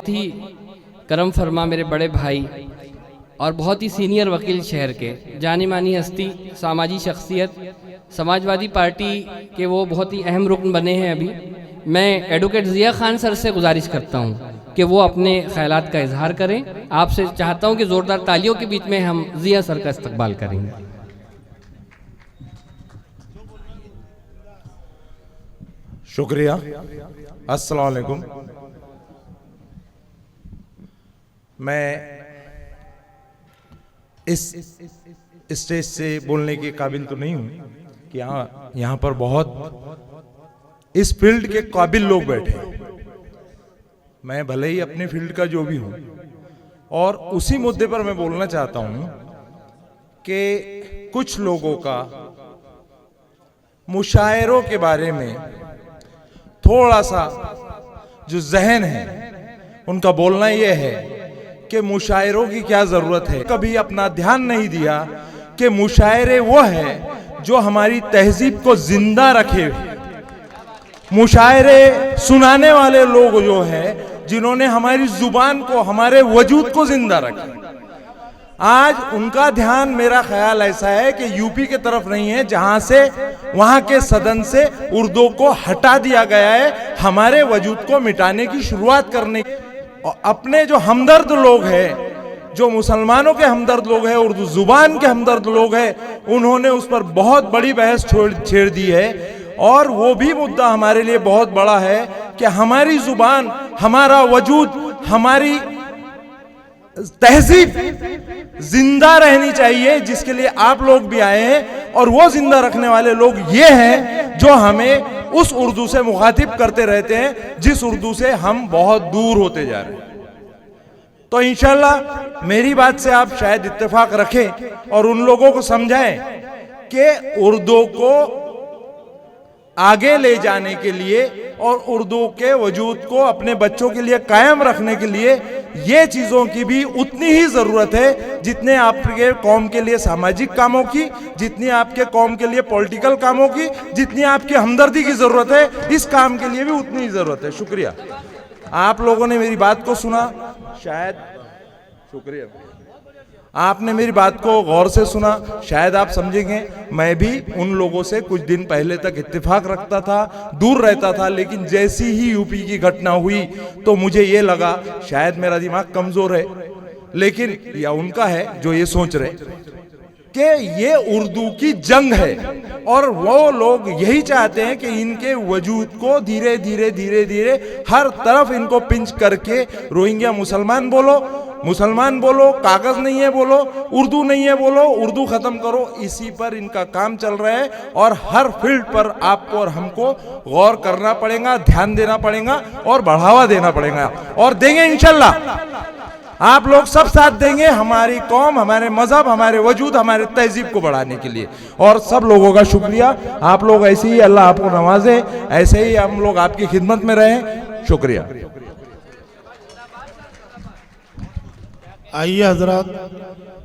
बहुत ही करम फरमा मेरे बड़े भाई और बहुत ही सीनियर वकील शहर के, जानी मानी हस्ती, सामाजिक शख्सियत, समाजवादी पार्टी के वो बहुत ही अहम रुकन बने हैं अभी। मैं एडवोकेट ज़िया खान सर से गुजारिश करता हूँ कि वो अपने ख्यालात का इजहार करें। आपसे चाहता हूँ कि ज़ोरदार तालियों के बीच में हम ज़िया सर का इस्तकबाल करेंगे। शुक्रिया। अस्सलाम वालेकुम। मैं इस स्टेज से बोलने के काबिल तो नहीं हूं कि यहाँ पर बहुत इस फील्ड के काबिल लोग बैठे हैं। मैं भले ही अपने फील्ड का जो भी हूं, और उसी मुद्दे पर मैं बोलना चाहता हूं कि कुछ लोगों का मुशायरों के बारे में थोड़ा सा जो जहन है उनका बोलना यह है कि मुशायरों की क्या जरूरत है। कभी अपना ध्यान नहीं दिया कि मुशायरे वो है जो हमारी तहजीब को जिंदा रखे। मुशायरे सुनाने वाले लोग जो है जिन्होंने हमारी जुबान को, हमारे वजूद को जिंदा रखा। आज उनका ध्यान, मेरा ख्याल ऐसा है कि यूपी के तरफ नहीं है, जहां से वहां के सदन से उर्दू को हटा दिया गया है, हमारे वजूद को मिटाने की शुरुआत करने। और अपने जो हमदर्द लोग हैं, जो मुसलमानों के हमदर्द लोग हैं, उर्दू जुबान के हमदर्द लोग हैं, उन्होंने उस पर बहुत बड़ी बहस छेड़ दी है। और वो भी मुद्दा हमारे लिए बहुत बड़ा है कि हमारी जुबान, हमारा वजूद, हमारी तहजीब जिंदा रहनी चाहिए, जिसके लिए आप लोग भी आए हैं। और वो जिंदा रखने वाले लोग ये हैं जो हमें उस उर्दू से मुखातिब करते रहते हैं जिस उर्दू से हम बहुत दूर होते जा रहे हैं। तो इंशाल्लाह मेरी बात से आप शायद इत्तेफाक रखें और उन लोगों को समझाएं कि उर्दू को आगे ले जाने के लिए और उर्दू के वजूद को अपने बच्चों के लिए कायम रखने के लिए ये चीज़ों की भी उतनी ही ज़रूरत है जितने आपके कौम के लिए सामाजिक कामों की, जितनी आपके कौम के लिए पॉलिटिकल कामों की, जितनी आपकी हमदर्दी की ज़रूरत है, इस काम के लिए भी उतनी ही ज़रूरत है। शुक्रिया। आप लोगों ने मेरी बात को सुना, शायद, शुक्रिया, आपने मेरी बात को गौर से सुना, शायद आप समझेंगे मैं भी उन लोगों से कुछ दिन पहले तक इत्तेफाक रखता था, दूर रहता था, लेकिन जैसी ही यूपी की घटना हुई तो मुझे ये लगा शायद मेरा दिमाग कमजोर है, लेकिन या उनका है जो ये सोच रहे कि ये उर्दू की जंग है। और वो लोग यही चाहते हैं कि इनके वजूद को धीरे धीरे धीरे धीरे हर तरफ इनको पिंच करके रोहिंग्या मुसलमान बोलो, मुसलमान बोलो, कागज नहीं है बोलो, उर्दू नहीं है बोलो, उर्दू खत्म करो, इसी पर इनका काम चल रहा है। और हर फील्ड पर आपको और हमको गौर करना पड़ेगा, ध्यान देना पड़ेगा और बढ़ावा देना पड़ेगा, और देंगे इंशाल्लाह। आप लोग सब साथ देंगे हमारी कौम, हमारे मजहब, हमारे वजूद, हमारे तहजीब को बढ़ाने के लिए। और सब लोगों का शुक्रिया। आप लोग ऐसे ही, अल्लाह आपको नवाजे, ऐसे ही हम लोग आपकी खिदमत में रहें। शुक्रिया। आइए हजरात,